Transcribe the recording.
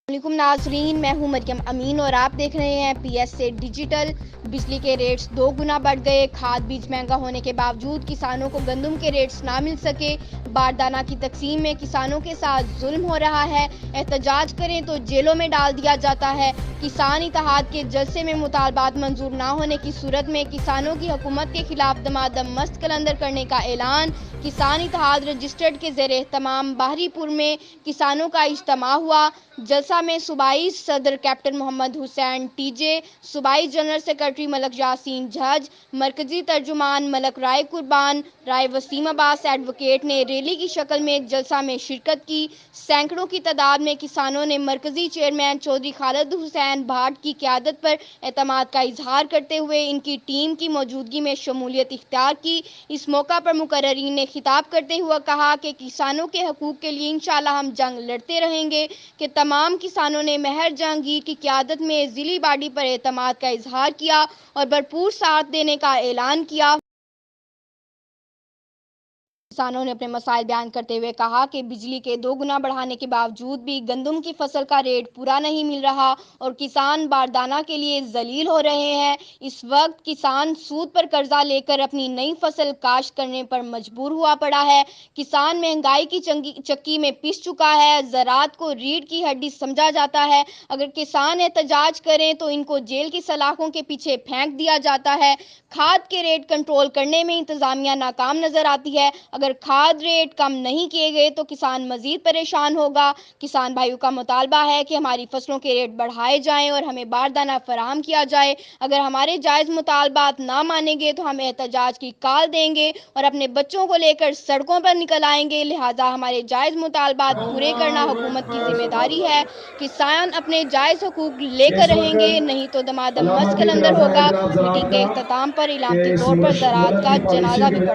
वालेकुम नाजरीन, मैं हूं मरियम अमीन और आप देख रहे हैं PS से डिजिटल। बिजली के रेट्स 2 गुना बढ़ गए। खाद बीज महंगा होने के बावजूद किसानों को गंदम के रेट्स ना मिल सके। बारदाना की तकसीम में किसानों के साथ जुल्म हो रहा है। एहतजाज करें तो जेलों में डाल दिया जाता है। किसान इत्तेहाद के जलसे में मुतालबात मंजूर ना होने की सूरत में किसानों की हुकूमत के खिलाफ दमादम मस्त कलंदर करने का ऐलान। किसान इत्तेहाद रजिस्टर्ड के ज़ेर एहतमाम बाहरीपुर में किसानों का इज्तिमा हुआ। जलसा में सूबाई सदर कैप्टन मोहम्मद हुसैन टीजे, सूबाई जनरल सेक्रेटरी मलक यासीन जज, मरकजी तर्जुमान मलक राय कुर्बान, राय वसीम अब्बास एडवोकेट ने रैली की शक्ल में एक जलसा में शिरकत की। सैकड़ों की तादाद में किसानों ने मरकजी चेयरमैन चौधरी खालिद हुसैन भाट की क़यादत पर एतमाद का इजहार करते हुए इनकी टीम की मौजूदगी में शमूलियत इख्तियार की। इस मौका पर मुकर्ररीन ने खिताब करते हुए कहा कि किसानों के हकूक़ के लिए इंशाअल्लाह हम जंग लड़ते रहेंगे। कि तमाम किसानों ने मेहर जहांगीर की क़यादत में ज़िली बाडी पर एतमाद का इजहार किया और भरपूर साथ देने का ऐलान किया। किसानों ने अपने मसाइल बयान करते हुए कहा कि बिजली के 2 गुना बढ़ाने के बावजूद भी गंदम की फसल का रेट पूरा नहीं मिल रहा और किसान बारदाना के लिए जलील हो रहे हैं। इस वक्त किसान सूद पर कर्जा लेकर अपनी नई फसल काश्त करने पर मजबूर हुआ पड़ा है। किसान महंगाई की चक्की में पिस चुका है। ज़राअत को रीढ़ की हड्डी समझा जाता है। अगर किसान एहतजाज करें तो इनको जेल की सलाखों के पीछे फेंक दिया जाता है। खाद के रेट कंट्रोल करने में इंतजामिया नाकाम नजर आती है। अगर खाद रेट कम नहीं किए गए तो किसान मजीद परेशान होगा। किसान भाइयों का मुतालबा है कि हमारी फसलों के रेट बढ़ाए जाएं और हमें बारदाना फराहम किया जाए। अगर हमारे जायज़ मुतालबात ना मानेंगे तो हम एहतजाज की काल देंगे और अपने बच्चों को लेकर सड़कों पर निकल आएंगे। लिहाजा हमारे जायज़ मुतालबात पूरे करना हुकूमत की जिम्मेदारी है। किसान अपने जायज़ हकूक लेकर इस रहेंगे, वक्त नहीं तो दमादम मस्त अलामती कलंदर खिलाफा होगा। इकराम मीटिंग ज़राअत के का इख्तिताम पर इलामती एक तौर पर ज़राअत मशवरती का पॉलिसी जनाजा भी के पढ़ा।